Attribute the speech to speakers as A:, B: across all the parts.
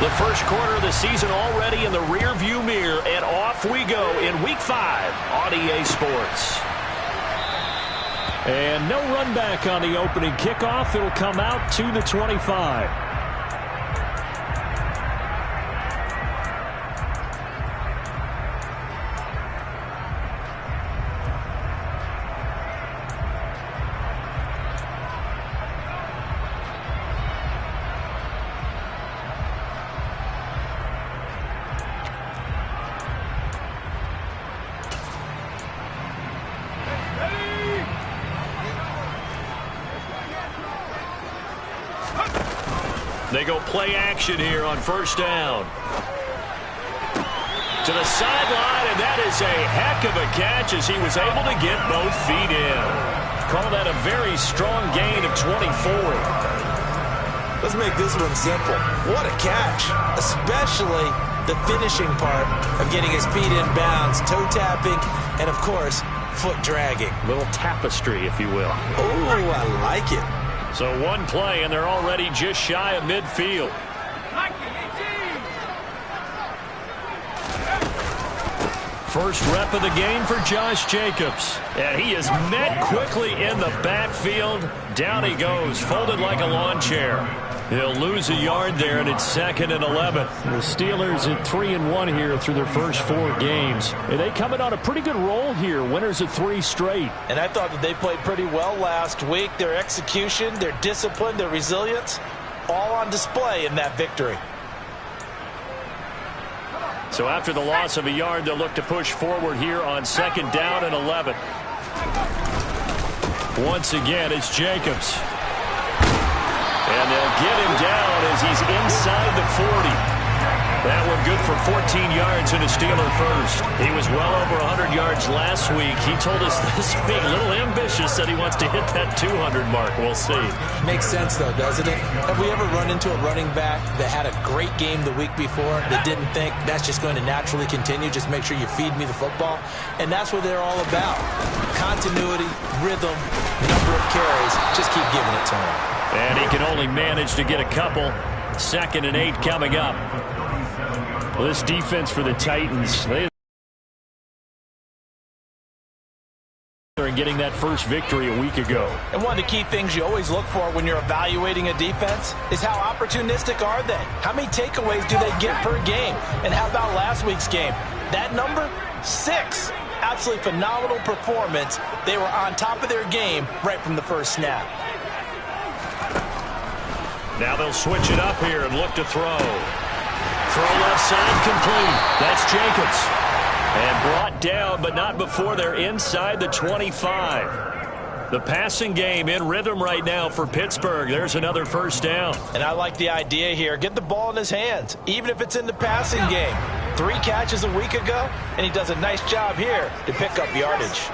A: The first quarter of the season already in the rearview mirror, and off we go in Week 5 on EA Sports.
B: And no run back on the opening kickoff. It'll come out to the 25.
A: They go play action here on first down. To the sideline, and that is a heck of a catch as he was able to get both feet in. Call that a very strong gain of 24.
C: Let's make this one simple. What a catch, especially the finishing part of getting his feet in bounds, toe tapping, and of course, foot dragging.
A: Little tapestry, if you will.
C: Oh, I like it.
A: So one play, and they're already just shy of midfield. First rep of the game for Josh Jacobs. And he is met quickly in the backfield. Down he goes, folded like a lawn chair. He'll lose a yard there, and it's 2nd and 11.
B: The Steelers at 3-1 here through their first 4 games. And they coming on a pretty good roll here. Winners of 3 straight.
C: And I thought that they played pretty well last week. Their execution, their discipline, their resilience, all on display in that victory.
A: So after the loss of a yard, they'll look to push forward here on 2nd down and 11. Once again, it's Jacobs. And they'll get him down as he's inside the 40. That one good for 14 yards and a Steeler first. He was well over 100 yards last week. He told us this week, a little ambitious, that he wants to hit that 200 mark. We'll see.
C: Makes sense, though, doesn't it? Have we ever run into a running back that had a great game the week before that didn't think that's just going to naturally continue? Just make sure you feed me the football. And that's what they're all about. Continuity, rhythm, number of carries. Just keep giving it to him.
A: And he can only manage to get a couple. 2nd and 8 coming up. Well, this defense for the Titans, they are getting that first victory a week ago.
C: And one of the key things you always look for when you're evaluating a defense is how opportunistic are they? How many takeaways do they get per game? And how about last week's game? That number? 6. Absolutely phenomenal performance. They were on top of their game right from the first snap.
A: Now they'll switch it up here and look to throw. Throw left side complete. That's Jacobs. And brought down, but not before they're inside the 25. The passing game in rhythm right now for Pittsburgh. There's another first down.
C: And I like the idea here. Get the ball in his hands, even if it's in the passing game. 3 catches a week ago, and he does a nice job here to pick up yardage.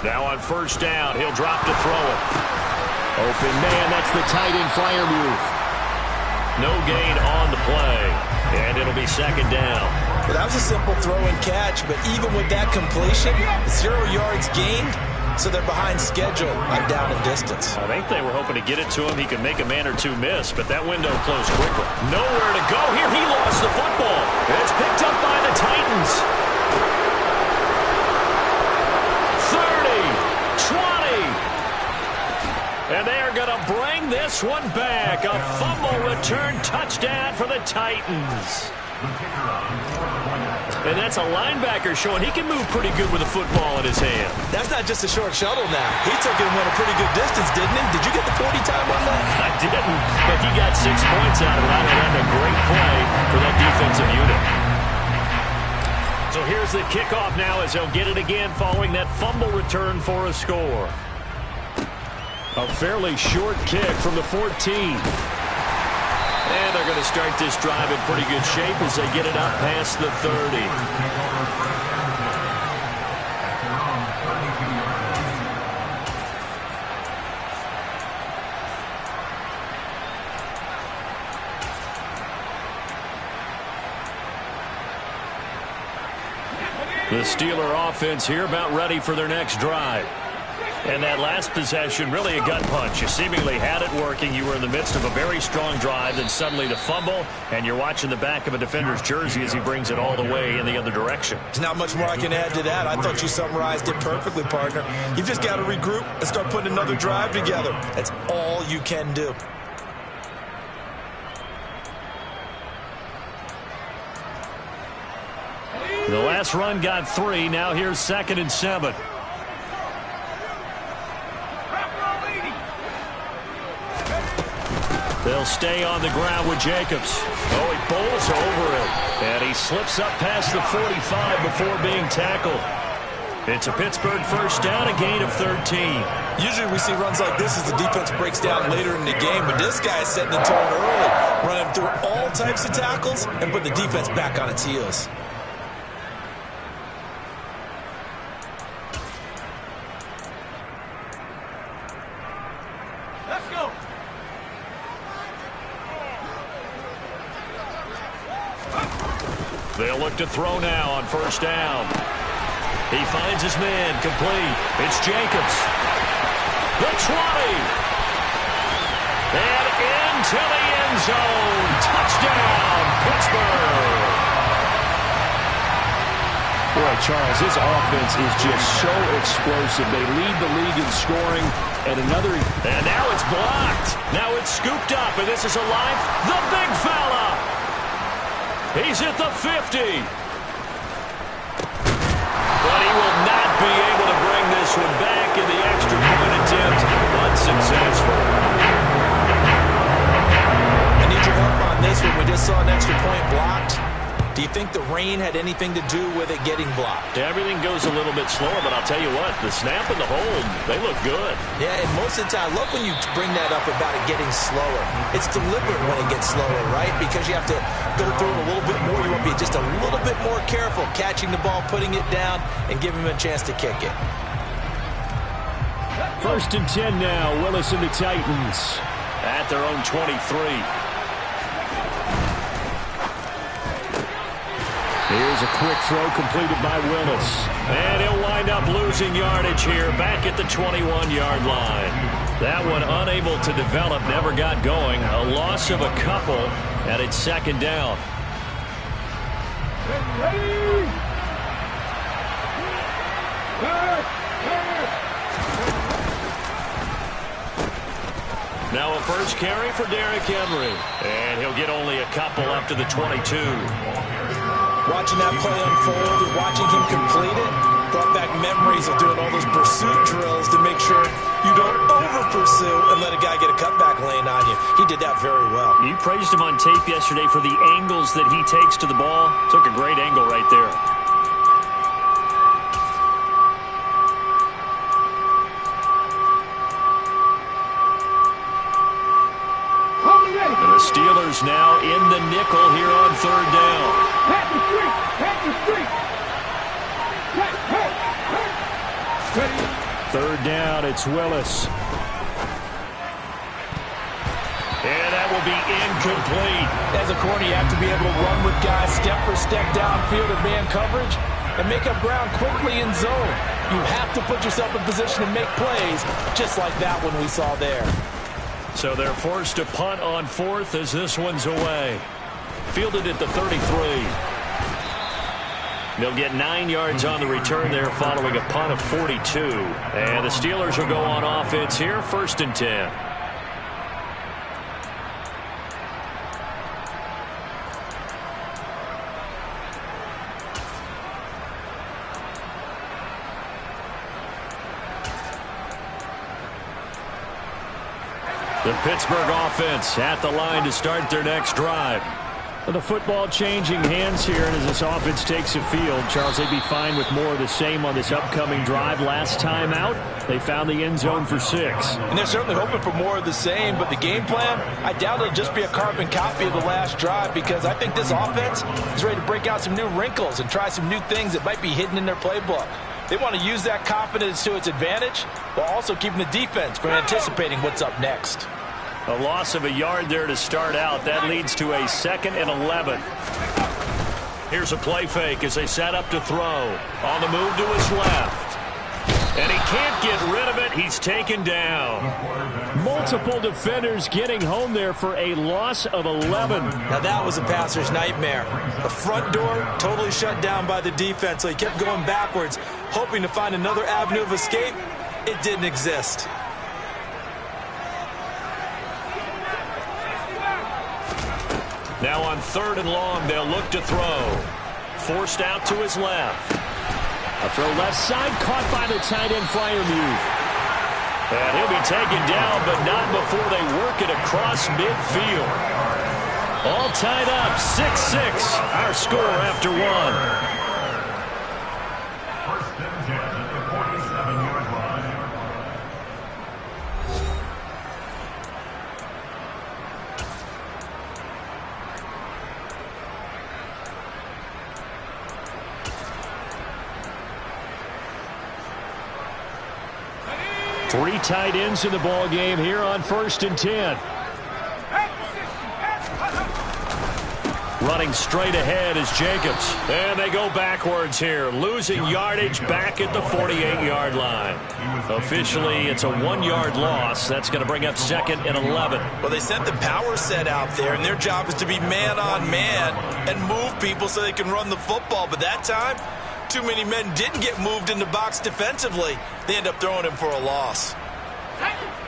A: Now on first down, he'll drop to throw it. Open man, that's the tight end flyer move. No gain on the play, and it'll be 2nd down.
C: Well, that was a simple throw and catch, but even with that completion, 0 yards gained, so they're behind schedule on down and distance.
A: I think they were hoping to get it to him. He could make a man or two miss, but that window closed quickly. Nowhere to go here. He lost the football. It's picked up by the Titans. 30, 20. And they are going to bring this one back. A fumble return touchdown for the Titans. And that's a linebacker showing he can move pretty good with a football in his hand.
C: That's not just a short shuttle now. He took it and went a pretty good distance, didn't he? Did you get the 40 time on that?
A: I didn't, but he got 6 points out of it. And a great play for that defensive unit. So here's the kickoff now as they'll get it again following that fumble return for a score. A fairly short kick from the 14. And they're going to start this drive in pretty good shape as they get it out past the 30. The Steeler offense here about ready for their next drive. And that last possession, really a gut punch. You seemingly had it working. You were in the midst of a very strong drive, then suddenly the fumble, and you're watching the back of a defender's jersey as he brings it all the way in the other direction.
C: There's not much more I can add to that. I thought you summarized it perfectly, partner. You've just got to regroup and start putting another drive together. That's all you can do.
A: The last run got 3. Now here's 2nd and 7. They'll stay on the ground with Jacobs. Oh, he bowls over it. And he slips up past the 45 before being tackled. It's a Pittsburgh first down, a gain of 13.
C: Usually we see runs like this as the defense breaks down later in the game, but this guy is setting the tone early, running through all types of tackles and put the defense back on its heels.
D: Let's go.
A: They'll look to throw now on first down. He finds his man, complete. It's Jacobs. The 20. And into the end zone. Touchdown, Pittsburgh.
B: Boy, Charles, this offense is just so explosive. They lead the league in scoring. And
A: now it's blocked. Now it's scooped up, and this is alive. The big fella. He's at the 50. But he will not be able to bring this one back in the extra point attempt. Unsuccessful.
C: I need your help on this one. We just saw an extra point blocked. Do you think the rain had anything to do with it getting blocked?
A: Everything goes a little bit slower, but I'll tell you what, the snap and the hold, they look good.
C: Yeah, and most of the time, I love when you bring that up about it getting slower. It's deliberate when it gets slower, right? Because you have to go through it a little bit more. You want to be just a little bit more careful catching the ball, putting it down, and giving him a chance to kick it.
B: 1st and 10 now. Willis and the Titans
A: at their own 23.
B: Here's a quick throw completed by Willis.
A: And he'll wind up losing yardage here back at the 21-yard line. That one unable to develop, never got going. A loss of a couple, and it's 2nd down. Now a first carry for Derrick Henry. And he'll get only a couple up to the 22.
C: Watching that play unfold and watching him complete it brought back memories of doing all those pursuit drills to make sure you don't over-pursue and let a guy get a cutback lane on you. He did that very well.
A: You praised him on tape yesterday for the angles that he takes to the ball. Took a great angle right there. And the Steelers now in the nickel here on 3rd down.
B: Third down, it's Willis.
A: And that will be incomplete.
C: As a corner, you have to be able to run with guys step for step downfield in man coverage and make up ground quickly in zone. You have to put yourself in position to make plays, just like that one we saw there.
A: So they're forced to punt on 4th as this one's away. Fielded at the 33. They'll get 9 yards on the return there following a punt of 42. And the Steelers will go on offense here, 1st and 10. The Pittsburgh offense at the line to start their next drive.
B: The football changing hands here, and as this offense takes the field, Charles, they'd be fine with more of the same on this upcoming drive. Last time out, they found the end zone for 6.
C: And they're certainly hoping for more of the same, but the game plan, I doubt it'll just be a carbon copy of the last drive, because I think this offense is ready to break out some new wrinkles and try some new things that might be hidden in their playbook. They want to use that confidence to its advantage, while also keeping the defense from anticipating what's up next.
A: A loss of a yard there to start out. That leads to a 2nd and 11. Here's a play fake as they set up to throw. On the move to his left. And he can't get rid of it. He's taken down.
B: Multiple defenders getting home there for a loss of 11.
C: Now that was a passer's nightmare. The front door totally shut down by the defense, so he kept going backwards, hoping to find another avenue of escape. It didn't exist.
A: Now on 3rd and long, they'll look to throw. Forced out to his left.
B: A throw left side, caught by the tight end Freiermuth.
A: And he'll be taken down, but not before they work it across midfield. All tied up, 6-6, our score after one.
D: First and 10 at the 47-yard line.
B: Three tight ends in the ball game here on 1st and 10.
A: Running straight ahead is Jacobs. And they go backwards here, losing yardage back at the 48-yard line. Officially, it's a 1-yard loss. That's going to bring up 2nd and 11.
C: Well, they sent the power set out there, and their job is to be man-on-man and move people so they can run the football. But that time, too many men didn't get moved in the box defensively. They end up throwing him for a loss.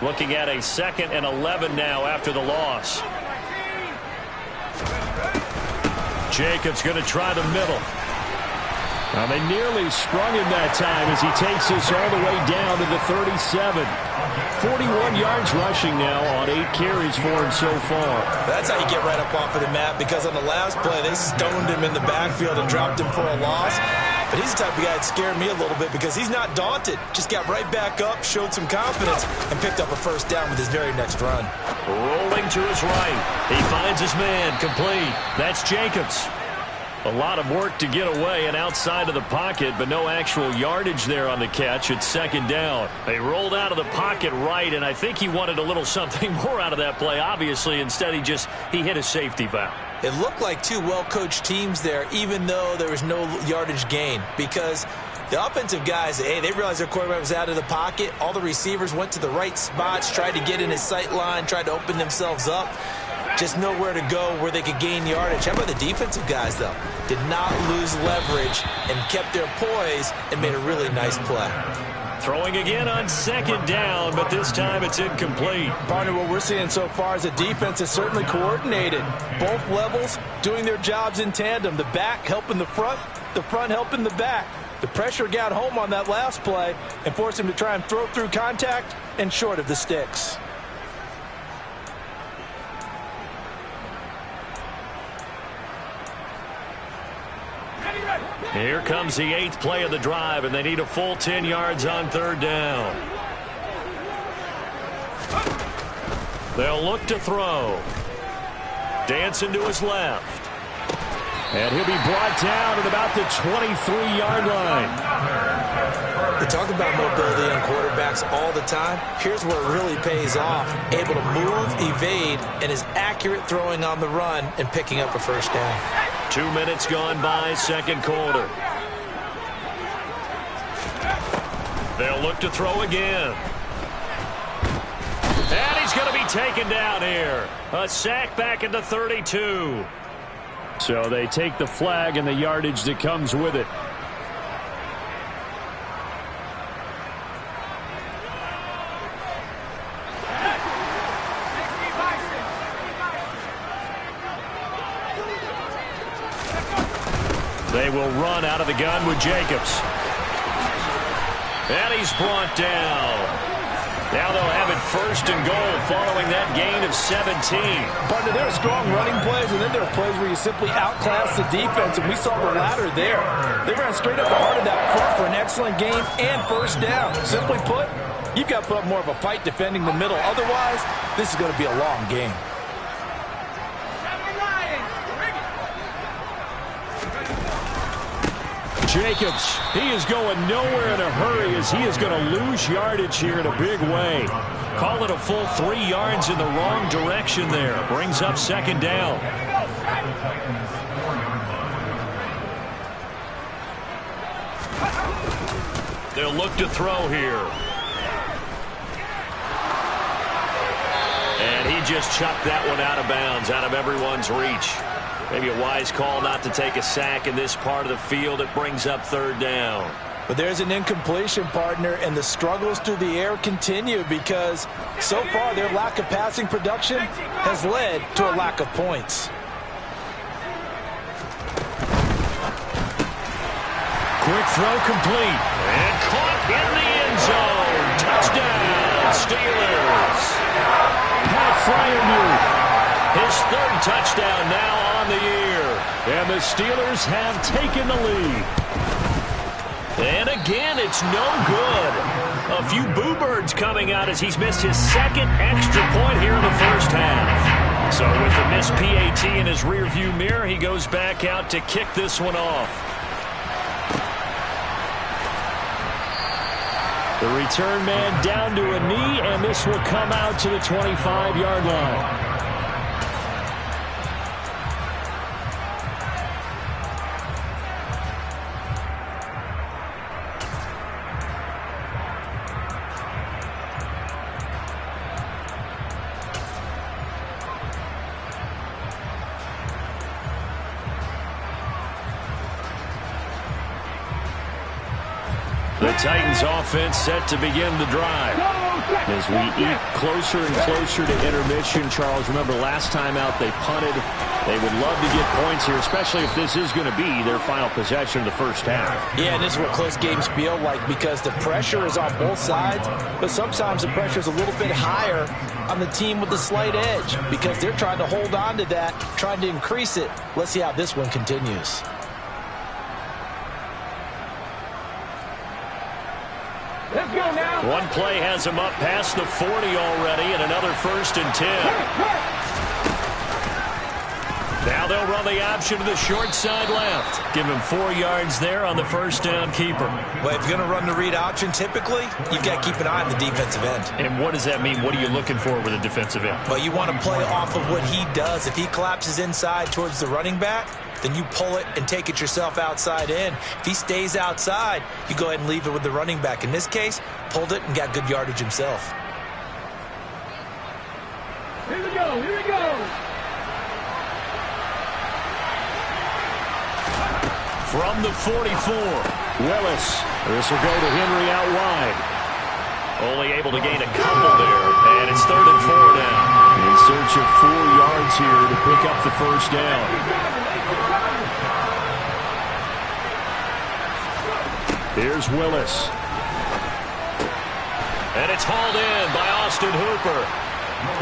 A: Looking at a 2nd and 11 now after the loss. Jacobs going to try the middle.
B: Well, they nearly sprung him that time as he takes us all the way down to the 37. 41 yards rushing now on 8 carries for him so far.
C: That's how you get right up off of the mat, because on the last play, they stoned him in the backfield and dropped him for a loss. But he's the type of guy that scared me a little bit because he's not daunted. Just got right back up, showed some confidence, and picked up a first down with his very next run.
A: Rolling to his right. He finds his man, complete. That's Jacobs. A lot of work to get away and outside of the pocket, but no actual yardage there on the catch. It's 2nd down. They rolled out of the pocket right, and I think he wanted a little something more out of that play, obviously. Instead, he hit a safety foul.
C: It looked like two well-coached teams there, even though there was no yardage gain, because the offensive guys, hey, they realized their quarterback was out of the pocket. All the receivers went to the right spots, tried to get in his sight line, tried to open themselves up. Just nowhere to go where they could gain yardage. How about the defensive guys, though? Did not lose leverage and kept their poise and made a really nice play.
A: Throwing again on 2nd down, but this time it's incomplete.
C: Partner, what we're seeing so far is the defense is certainly coordinated. Both levels doing their jobs in tandem. The back helping the front helping the back. The pressure got home on that last play and forced him to try and throw through contact and short of the sticks.
A: Here comes the 8th play of the drive, and they need a full 10 yards on 3rd down. They'll look to throw. Dancing to his left.
B: And he'll be brought down at about the 23-yard line.
C: We talk about mobility on quarterbacks all the time. Here's where it really pays off. Able to move, evade, and is accurate throwing on the run and picking up a first down.
A: 2 minutes gone by, 2nd quarter. They'll look to throw again. And he's going to be taken down here. A sack back at the 32.
B: So they take the flag and the yardage that comes with it.
A: They will run out of the gun with Jacobs. And he's brought down. Now they'll have it 1st and goal following that gain of 17.
C: Partner, there are strong running plays, and then there are plays where you simply outclass the defense, and we saw the latter there. They ran straight up the heart of that front for an excellent gain and first down. Simply put, you've got to put up more of a fight defending the middle. Otherwise, this is going to be a long game.
B: Jacobs, he is going nowhere in a hurry as he is going to lose yardage here in a big way.
A: Call it a full 3 yards in the wrong direction there. Brings up 2nd down. They'll look to throw here. And he just chucked that one out of bounds, out of everyone's reach. Maybe a wise call not to take a sack in this part of the field. It brings up third down.
C: But there's an incompletion, partner, and the struggles through the air continue because so far their lack of passing production has led to a lack of points.
B: Quick throw complete.
A: And caught in the end zone. Touchdown, Steelers.
B: Pat Freiermuth.
A: His third touchdown now on the year.
B: And the Steelers have taken the lead.
A: And again, it's no good. A few boo birds coming out as he's missed his second extra point here in the first half. So with the missed PAT in his rearview mirror, he goes back out to kick this one off.
B: The return man down to a knee, and this will come out to the 25-yard line. The Titans offense set to begin the drive. As we eat closer and closer to intermission, Charles, remember last time out they punted. They would love to get points here, especially if this is going to be their final possession of the first half.
C: Yeah, and this is what close games feel like because the pressure is on both sides, but sometimes the pressure is a little bit higher on the team with the slight edge because they're trying to hold on to that, trying to increase it. Let's see how this one continues.
D: Let's go now.
A: One play has him up past the 40 already, and another 1st and 10. Now they'll run the option to the short side left. Give him 4 yards there on the first down keeper.
C: Well, if you're going to run the read option, typically, you've got to keep an eye on the defensive end.
A: And what does that mean? What are you looking for with a defensive end?
C: Well, you want to play off of what he does. If he collapses inside towards the running back, then you pull it and take it yourself outside in. If he stays outside, you go ahead and leave it with the running back. In this case, pulled it and got good yardage himself.
D: Here we go. Here we go.
A: From the 44.
B: Willis. This will go to Henry out wide.
A: Only able to gain a couple there. And it's 3rd and 4 now.
B: In search of 4 yards here to pick up the first down. Here's Willis.
A: And it's hauled in by Austin Hooper.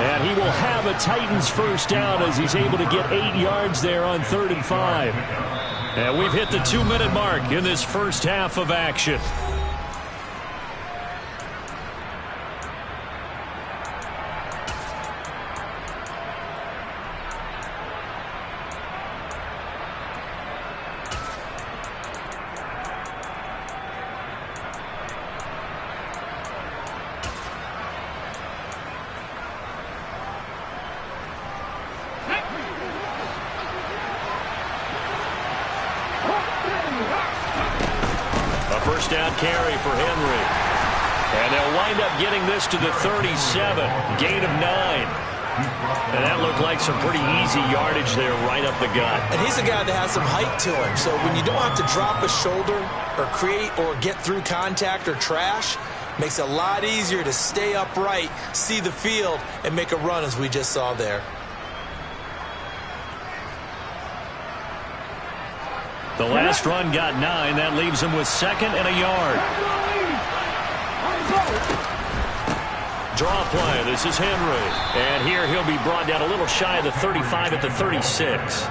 B: And he will have a Titans first down as he's able to get 8 yards there on 3rd and 5.
A: And we've hit the 2-minute mark in this first half of action. First down carry for Henry. And they'll wind up getting this to the 37. Gain of 9. And that looked like some pretty easy yardage there right up the gut.
C: And he's a guy that has some height to him. So when you don't have to drop a shoulder or create or get through contact or trash, makes it a lot easier to stay upright, see the field, and make a run as we just saw there.
A: The last run got 9. That leaves him with 2nd and a yard. Draw play. This is Henry. And here he'll be brought down a little shy of the 35 at the 36.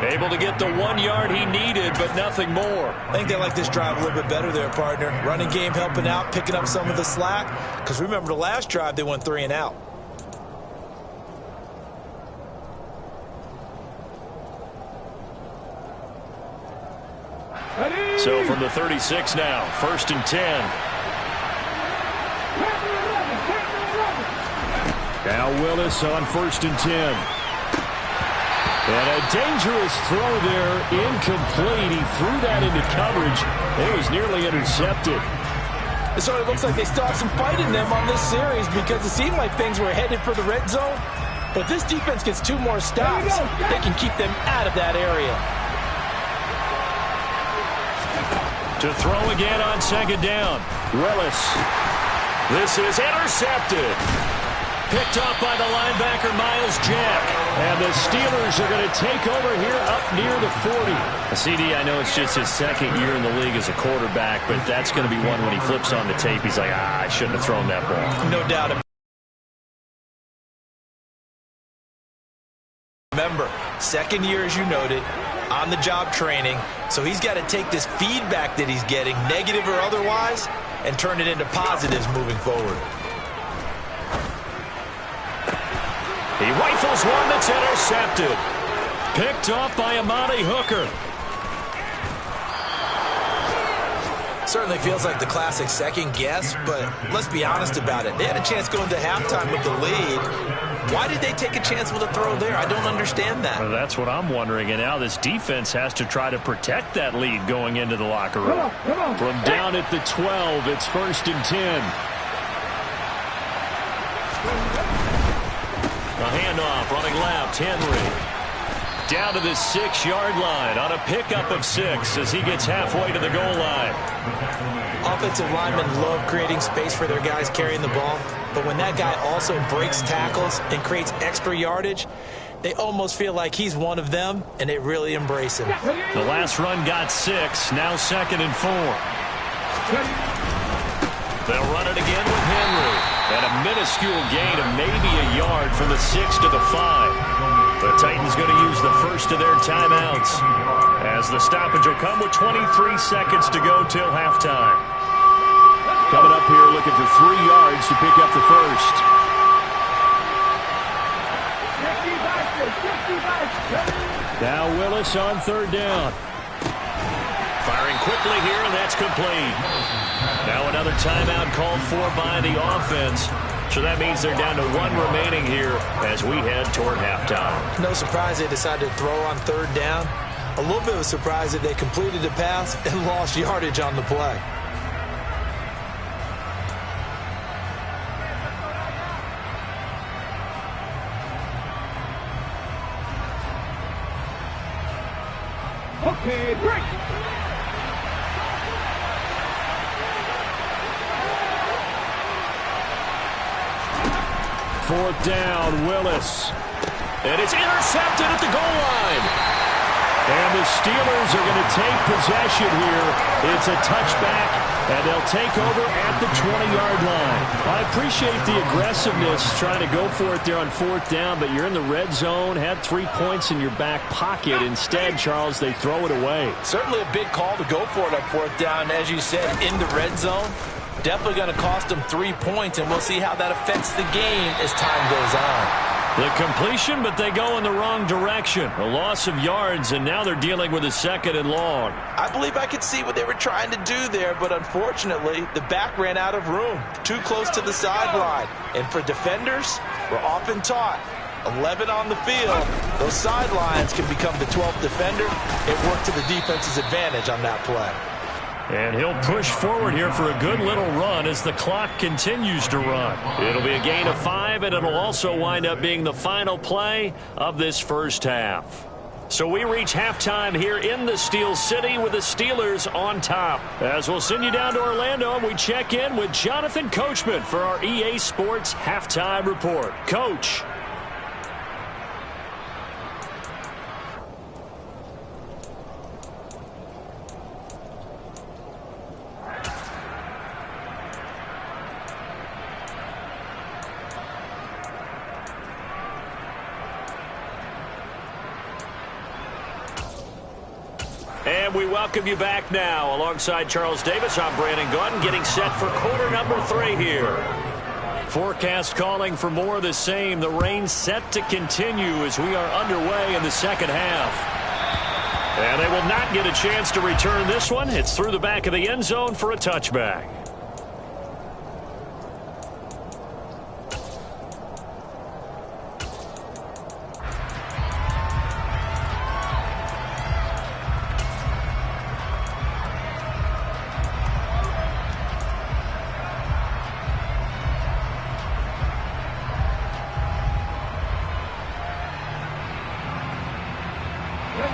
A: Able to get the 1 yard he needed, but nothing more.
C: I think they like this drive a little bit better there, partner. Running game helping out, picking up some of the slack. Because remember the last drive, they went 3 and out.
A: So from the 36 now, 1st and 10.
B: Now Willis on 1st and 10. And a dangerous throw there, incomplete. He threw that into coverage. It was nearly intercepted.
C: It sort of looks like they still have some fight in them on this series because it seemed like things were headed for the red zone. But this defense gets 2 more stops. They can keep them out of that area.
A: To throw again on 2nd down. Willis. This is intercepted. Picked off by the linebacker, Myles Jack. And the Steelers are going to take over here up near the 40. CD, I know it's just his 2nd year in the league as a quarterback, but that's going to be one when he flips on the tape, he's like, I shouldn't have thrown that ball.
C: No doubt about it. Remember, 2nd year, as you noted, on-the-job training, so he's got to take this feedback that he's getting, negative or otherwise, and turn it into positives moving forward.
A: He rifles one that's intercepted. Picked off by Amani Hooker.
C: Certainly feels like the classic second guess, but let's be honest about it. They had a chance going to halftime with the lead. Why did they take a chance with a throw there? I don't understand that.
A: Well, that's what I'm wondering. And now this defense has to try to protect that lead going into the locker room.
D: Come on.
A: From down at the 12, it's 1st and 10. A handoff running left, Henry. Down to the 6-yard line on a pickup of 6 as he gets halfway to the goal line.
C: Offensive linemen love creating space for their guys carrying the ball, but when that guy also breaks tackles and creates extra yardage, they almost feel like he's one of them, and they really embrace him.
A: The last run got 6, now 2nd and 4. They'll run it again with Henry. And a minuscule gain of maybe a yard from the 6 to the 5. The Titans going to use the first of their timeouts as the stoppage will come with 23 seconds to go till halftime. Coming up here looking for 3 yards to pick up the first. Now Willis on 3rd down. Firing quickly here, and that's complete. Now another timeout called for by the offense. So that means they're down to 1 remaining here as we head toward halftime.
C: No surprise they decided to throw on 3rd down. A little bit of a surprise that they completed the pass and lost yardage on the play.
D: Okay, break.
A: Fourth down, Willis. And it's intercepted at the goal line. And the Steelers are going to take possession here. It's a touchback, and they'll take over at the 20-yard line. I appreciate the aggressiveness trying to go for it there on 4th down, but you're in the red zone, had 3 points in your back pocket. Instead, Charles, they throw it away.
C: Certainly a big call to go for it on 4th down. As you said, in the red zone. Definitely going to cost them 3 points, and we'll see how that affects the game as time goes on.
A: The completion, but they go in the wrong direction. A loss of yards, and now they're dealing with a 2nd and long.
C: I believe I could see what they were trying to do there, but unfortunately, the back ran out of room. Too close to the sideline. And for defenders, we're often taught, 11 on the field, those sidelines can become the 12th defender. It worked to the defense's advantage on that play.
A: And he'll push forward here for a good little run as the clock continues to run. It'll be a gain of 5, and it'll also wind up being the final play of this first half. So we reach halftime here in the Steel City with the Steelers on top. As we'll send you down to Orlando, and we check in with Jonathan Coachman for our EA Sports Halftime Report. Coach. And we welcome you back now. Alongside Charles Davis, I'm Brandon Gunn, getting set for quarter number 3 here. Forecast calling for more of the same. The rain set to continue as we are underway in the second half. And they will not get a chance to return this one. It's through the back of the end zone for a touchback.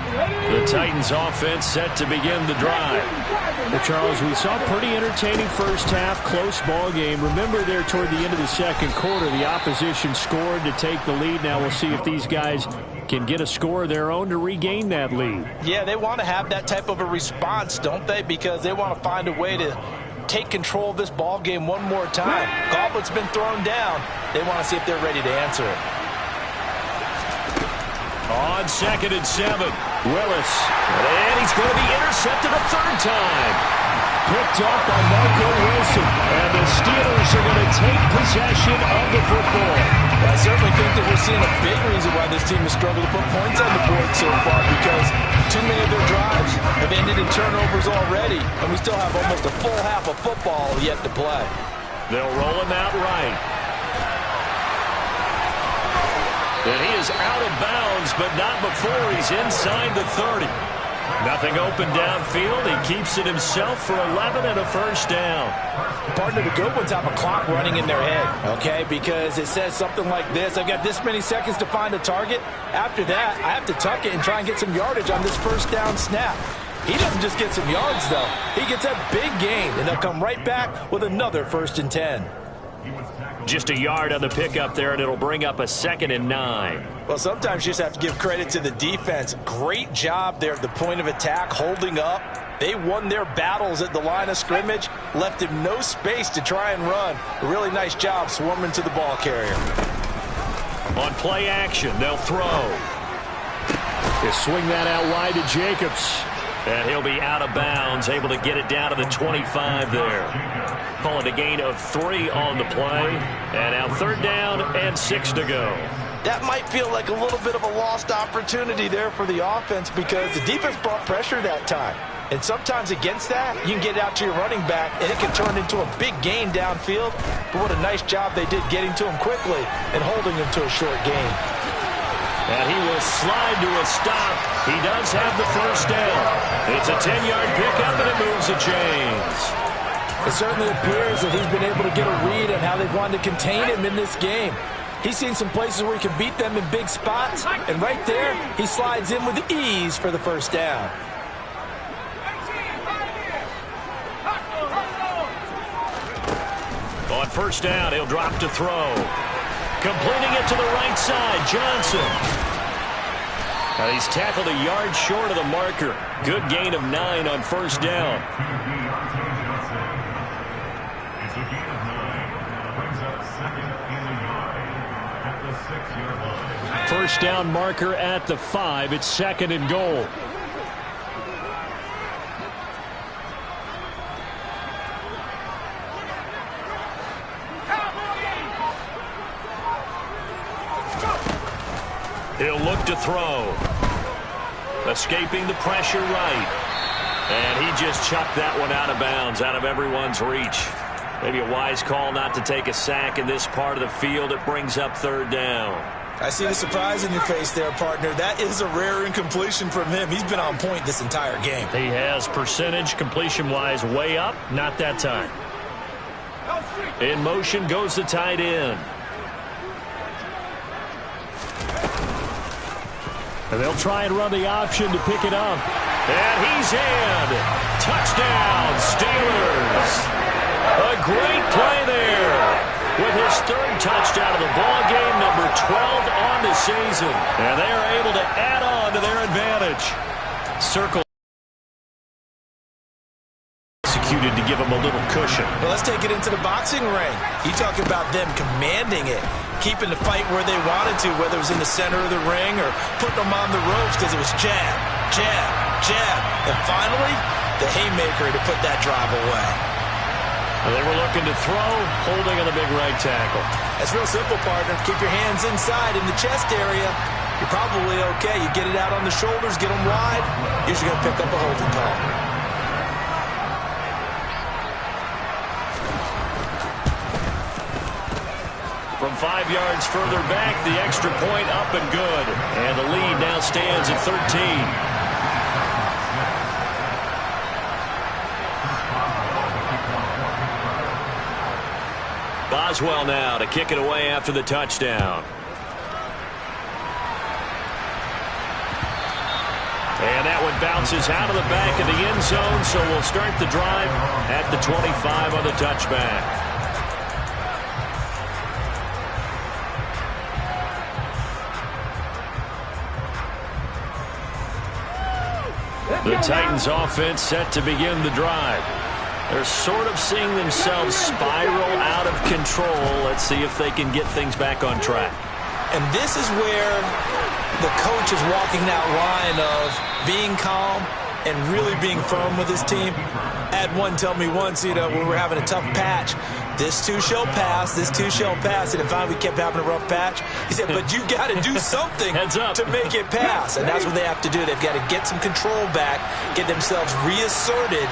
A: The Titans offense set to begin the drive.
B: Well, Charles, we saw a pretty entertaining first half, close ball game. Remember there toward the end of the second quarter, the opposition scored to take the lead. Now we'll see if these guys can get a score of their own to regain that lead.
C: Yeah, they want to have that type of a response, don't they? Because they want to find a way to take control of this ball game one more time. Goblet's been thrown down. They want to see if they're ready to answer it.
A: On 2nd and 7, Willis. And he's going to be intercepted a third time. Picked off by Marco Wilson. And the Steelers are going to take possession of the football.
C: I certainly think that we're seeing a big reason why this team has struggled to put points on the board so far, because too many of their drives have ended in turnovers already, and we still have almost a full half of football yet to play.
A: They'll roll him out right. And he is out of bounds, but not before he's inside the 30. Nothing open downfield. He keeps it himself for 11 and a first down.
C: Partner, the good ones have a clock running in their head, okay? Because it says something like this: I've got this many seconds to find a target. After that, I have to tuck it and try and get some yardage on this first down snap. He doesn't just get some yards, though. He gets a big gain, and they'll come right back with another 1st and 10.
A: Just a yard on the pickup there, and it'll bring up a 2nd and 9.
C: Well, sometimes you just have to give credit to the defense. Great job there at the point of attack, holding up. They won their battles at the line of scrimmage, left him no space to try and run. A really nice job swarming to the ball carrier.
A: On play action, they'll throw.
B: They swing that out wide to Jacobs.
A: And he'll be out of bounds, able to get it down to the 25 there. Call it a gain of 3 on the play. And now 3rd down and 6 to go.
C: That might feel like a little bit of a lost opportunity there for the offense, because the defense brought pressure that time. And sometimes against that, you can get out to your running back, and it can turn into a big gain downfield. But what a nice job they did getting to him quickly and holding him to a short gain.
A: And he will slide to a stop. He does have the first down. It's a 10-yard pickup, and it moves the chains.
C: It certainly appears that he's been able to get a read on how they've wanted to contain him in this game. He's seen some places where he can beat them in big spots, and right there, he slides in with ease for the first down.
A: On first down, he'll drop to throw. Completing it to the right side, Johnson. And he's tackled a yard short of the marker. Good gain of 9 on first down. First down marker at the 5. It's 2nd and goal. He'll look to throw. Escaping the pressure right. And he just chucked that one out of bounds, out of everyone's reach. Maybe a wise call not to take a sack in this part of the field. It brings up 3rd down.
C: I see the surprise in your face there, partner. That is a rare incompletion from him. He's been on point this entire game.
A: He has percentage completion-wise way up. Not that time. In motion goes the tight end.
B: And they'll try and run the option to pick it up.
A: And he's in. Touchdown, Steelers. A great play there. With his 3rd touchdown of the ball game, number 12 on the season. And they are able to add on to their advantage. Circle executed to give him a little cushion.
C: Well, let's take it into the boxing ring. You talk about them commanding it, keeping the fight where they wanted to, whether it was in the center of the ring or putting them on the ropes, because it was jab, jab, jab. And finally, the haymaker to put that drive away.
A: They were looking to throw, holding on the big right tackle.
C: It's real simple, partner. Keep your hands inside in the chest area. You're probably okay. You get it out on the shoulders, get them wide. Usually going to pick up a holding call.
A: From 5 yards further back, the extra point up and good. And the lead now stands at 13. Boswell now to kick it away after the touchdown.
B: And that one bounces out of the back of the end zone, so we'll start the drive at the 25 on the touchback. The Titans offense set to begin the drive. They're sort of seeing themselves spiral out of control. Let's see if they can get things back on track.
C: And this is where the coach is walking that line of being calm and really being firm with his team. I had one tell me once, when we were having a tough patch, this too shall pass, this too shall pass. And finally we kept having a rough patch. He said, but you got to do something to make it pass. And that's what they have to do. They've got to get some control back, get themselves reasserted,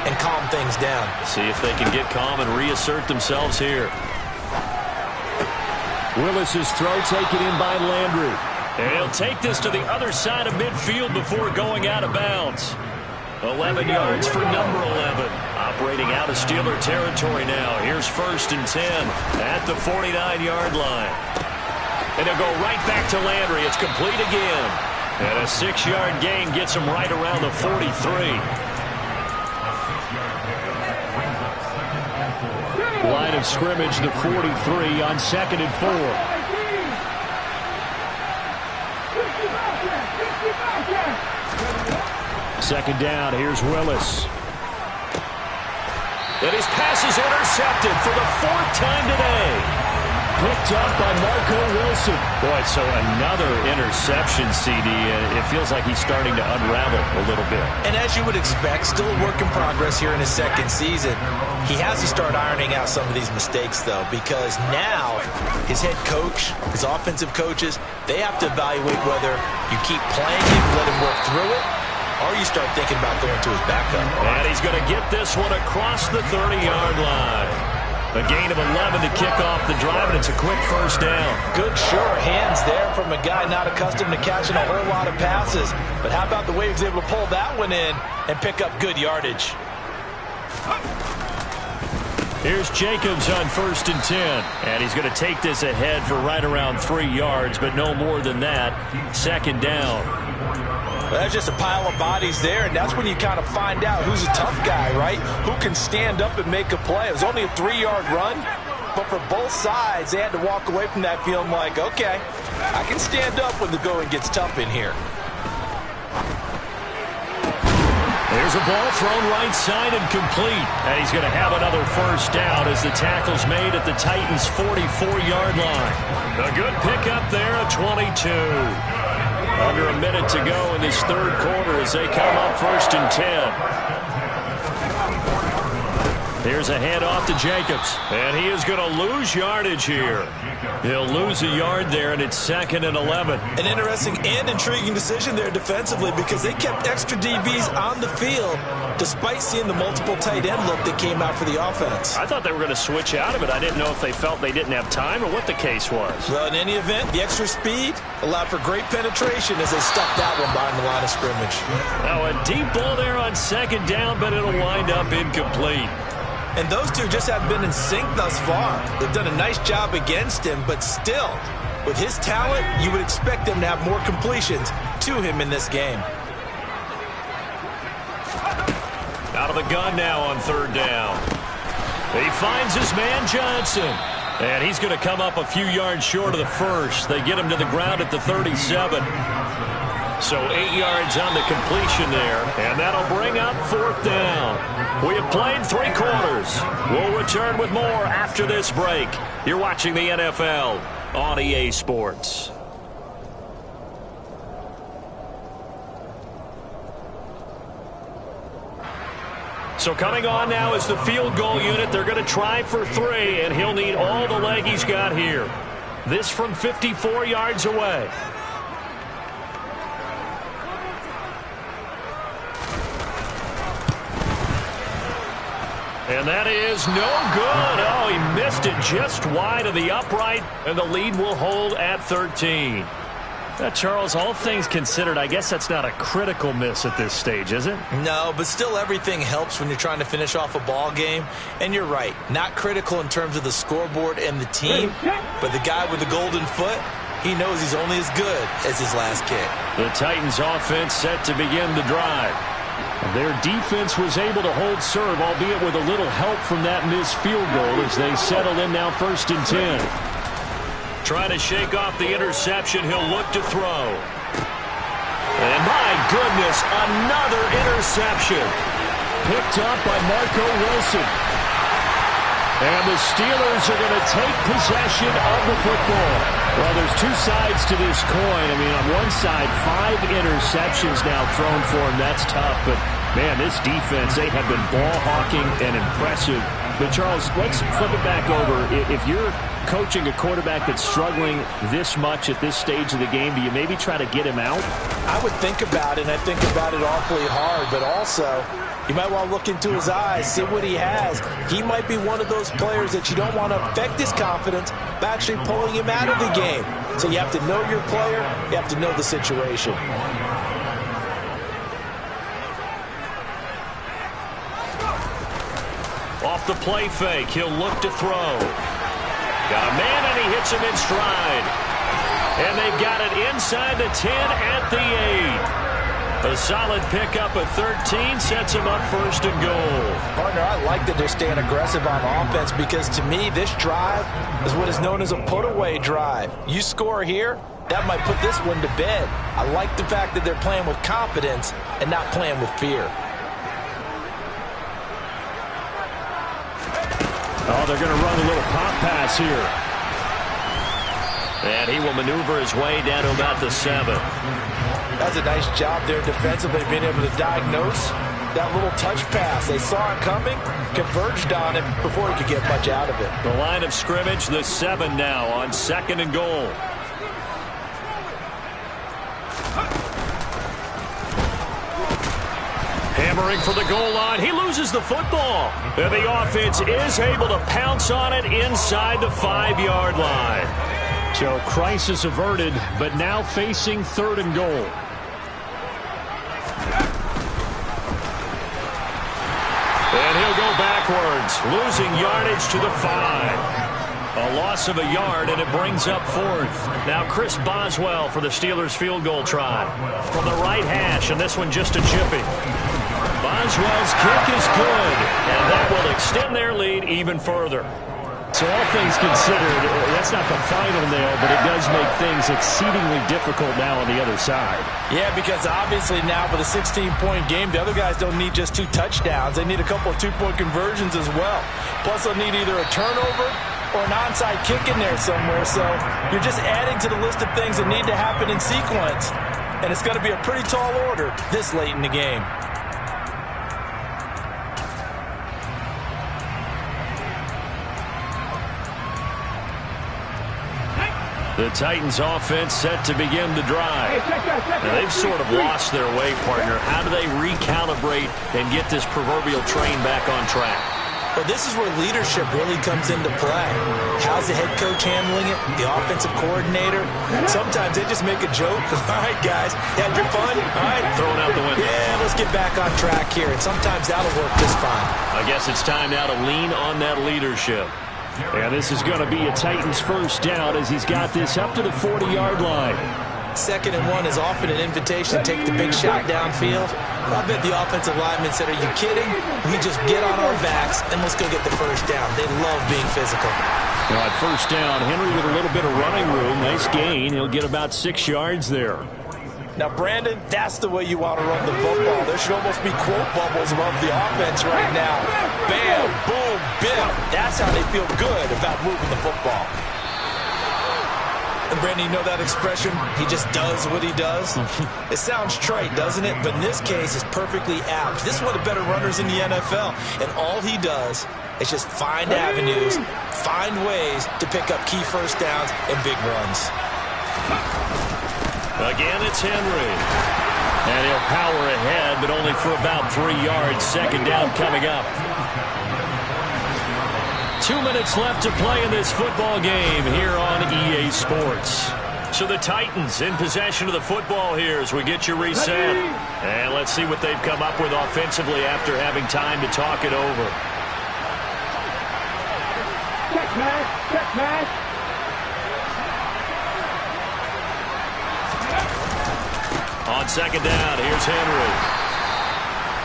C: and calm things down.
B: See if they can get calm and reassert themselves here. Willis's throw taken in by Landry. And he'll take this to the other side of midfield before going out of bounds. 11 yards for number 11. Operating out of Steeler territory now. Here's 1st and 10 at the 49-yard line. And they'll go right back to Landry. It's complete again. And a 6-yard gain gets him right around the 43. Line of scrimmage, the 43 on 2nd and 4. Second down, here's Willis. And his pass is intercepted for the 4th time today. Picked up by Marco Wilson. Boy, so another interception, CD. It feels like he's starting to unravel a little bit.
C: And as you would expect, still a work in progress here in his 2nd season. He has to start ironing out some of these mistakes, though, because now his head coach, his offensive coaches, they have to evaluate whether you keep playing him, let him work through it, or you start thinking about going to his backup.
B: And he's going to get this one across the 30-yard line. A gain of 11 to kick off the drive, and it's a quick 1st down.
C: Good, sure hands there from a guy not accustomed to catching a whole lot of passes. But how about the way he was able to pull that one in and pick up good yardage?
B: Here's Jacobs on 1st and 10. And he's going to take this ahead for right around 3 yards, but no more than that. 2nd down.
C: Well, that's just a pile of bodies there, and that's when you kind of find out who's a tough guy, right? Who can stand up and make a play. It was only a 3-yard run, but for both sides, they had to walk away from that feeling like, okay, I can stand up when the going gets tough in here.
B: There's a ball thrown right side and complete. And he's going to have another 1st down as the tackle's made at the Titans' 44-yard line. A good pickup there at 22. Under a minute to go in this 3rd quarter as they come up 1st and 10. Here's a handoff to Jacobs. And he is going to lose yardage here. He'll lose a yard there, and it's 2nd and 11.
C: An interesting and intriguing decision there defensively because they kept extra DBs on the field despite seeing the multiple tight end look that came out for the offense.
B: I thought they were going to switch out of it. I didn't know if they felt they didn't have time or what the case was.
C: Well, in any event, the extra speed allowed for great penetration as they stuffed that one behind the line of scrimmage.
B: Now a deep ball there on 2nd down, but it'll wind up incomplete.
C: And those two just have been in sync thus far. They've done a nice job against him, but still, with his talent, you would expect them to have more completions to him in this game.
B: Out of the gun now on 3rd down. He finds his man Johnson. And he's going to come up a few yards short of the 1st. They get him to the ground at the 37. So 8 yards on the completion there. And that'll bring up 4th down. We have played 3 quarters. We'll return with more after this break. You're watching the NFL on EA Sports. So coming on now is the field goal unit. They're going to try for 3, and he'll need all the leg he's got here. This from 54 yards away. And that is no good. Oh, he missed it just wide of the upright, and the lead will hold at 13. Now, Charles, all things considered, I guess that's not a critical miss at this stage, is it?
C: No, but still everything helps when you're trying to finish off a ball game. And you're right, not critical in terms of the scoreboard and the team, but the guy with the golden foot, He knows he's only as good as his last kick.
A: The Titans offense set to begin the drive.
B: Their defense was able to hold serve, albeit with a little help from that missed field goal as they settle in now 1st and 10.
A: Trying to shake off the interception. He'll look to throw. And my goodness, another interception.
B: Picked up by Marco Wilson. And the Steelers are going to take possession of the football. Well, there's two sides to this coin. I mean, on one side, 5 interceptions now thrown for him. That's tough. But, man, this defense, they have been ball hawking and impressive. But, Charles, let's flip it back over. If you're coaching a quarterback that's struggling this much at this stage of the game, do you maybe try to get him out?
C: I would think about it, and I think about it awfully hard. But also, you might want to look into his eyes, see what he has. He might be one of those players that you don't want to affect his confidence by actually pulling him out of the game. So you have to know your player. You have to know the situation.
A: Off the play fake, he'll look to throw. Got a man, and he hits him in stride. And they've got it inside the 10 at the 8. A solid pickup of 13 sets him up 1st and goal.
C: Partner, I like that they're staying aggressive on offense because, to me, this drive is what is known as a put-away drive. You score here, that might put this one to bed. I like the fact that they're playing with confidence and not playing with fear.
B: Oh, they're going to run a little pop pass here.
A: And he will maneuver his way down to about the 7.
C: That's a nice job there defensively, being able to diagnose that little touch pass. They saw it coming, converged on it before he could get much out of it.
A: The line of scrimmage, the 7 now on 2nd and goal. Hammering for the goal line. He loses the football. And the offense is able to pounce on it inside the 5-yard line.
B: So crisis averted, but now facing 3rd and goal.
A: And he'll go backwards, losing yardage to the 5. A loss of a yard, and it brings up 4th. Now Chris Boswell for the Steelers field goal try. From the right hash, and this one just a chipping. Boswell's kick is good, and that will extend their lead even further.
B: So all things considered, that's not the final nail, but it does make things exceedingly difficult now on the other side.
C: Yeah, because obviously now with a 16-point game, the other guys don't need just 2 touchdowns. They need a couple of 2-point conversions as well. Plus, they'll need either a turnover or an onside kick in there somewhere. So you're just adding to the list of things that need to happen in sequence. And it's going to be a pretty tall order this late in the game.
A: The Titans offense set to begin the drive. Now, they've sort of lost their way, partner. How do they recalibrate and get this proverbial train back on track?
C: Well, this is where leadership really comes into play. How's the head coach handling it? The offensive coordinator? Sometimes they just make a joke. All right, guys, had your fun? All right.
A: Throwing out the window.
C: Yeah, let's get back on track here. And sometimes that'll work just fine.
A: I guess it's time now to lean on that leadership.
B: And this is going to be a Titans first down as he's got this up to the 40-yard line.
C: 2nd and 1 is often an invitation to take the big shot downfield. I bet the offensive lineman said, are you kidding? We just get on our backs and let's go get the first down. They love being physical.
B: Now at first down, Henry with a little bit of running room. Nice gain. He'll get about 6 yards there.
C: Now, Brandon, that's the way you want to run the football. There should almost be quote bubbles above the offense right now. Bam, boom, biff. That's how they feel good about moving the football. And, Brandon, you know that expression? He just does what he does? It sounds trite, doesn't it? But in this case, it's perfectly apt. This is one of the better runners in the NFL. And all he does is just find avenues, find ways to pick up key first downs and big runs.
A: Again, it's Henry. And he'll power ahead, but only for about 3 yards. 2nd down coming up. 2 minutes left to play in this football game here on EA Sports. So the Titans in possession of the football here as we get you reset. And let's see what they've come up with offensively after having time to talk it over.
D: Check, man.
A: On second down, here's Henry.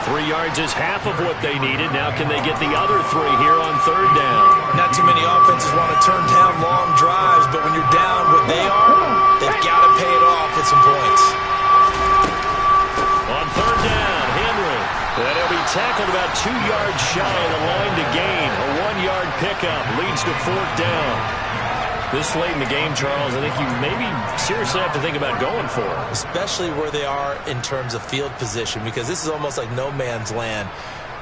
A: 3 yards is half of what they needed. Now can they get the other 3 here on third down?
C: Not too many offenses want to turn down long drives, but when you're down what they are, they've got to pay it off with some points.
A: On third down, Henry. And he'll be tackled about 2 yards shy of the line to gain. A 1-yard pickup leads to fourth down. This late in the game, Charles, I think you maybe seriously have to think about going for it.
C: Especially where they are in terms of field position, because this is almost like no man's land.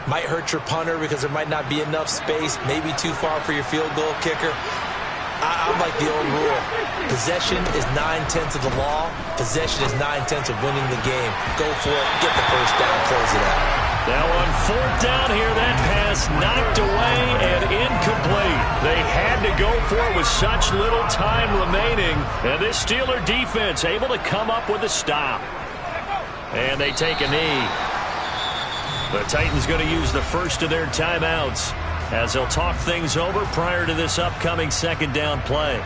C: Might hurt your punter because there might not be enough space, maybe too far for your field goal kicker. I'm like the old rule. Possession is 9/10 of the law. Possession is 9/10 of winning the game. Go for it. Get the first down. Close it out.
A: Now on fourth down here, that pass knocked away and incomplete. They had to go for it with such little time remaining. And this Steeler defense able to come up with a stop. And they take a knee. The Titans going to use the first of their timeouts as they'll talk things over prior to this upcoming second down play.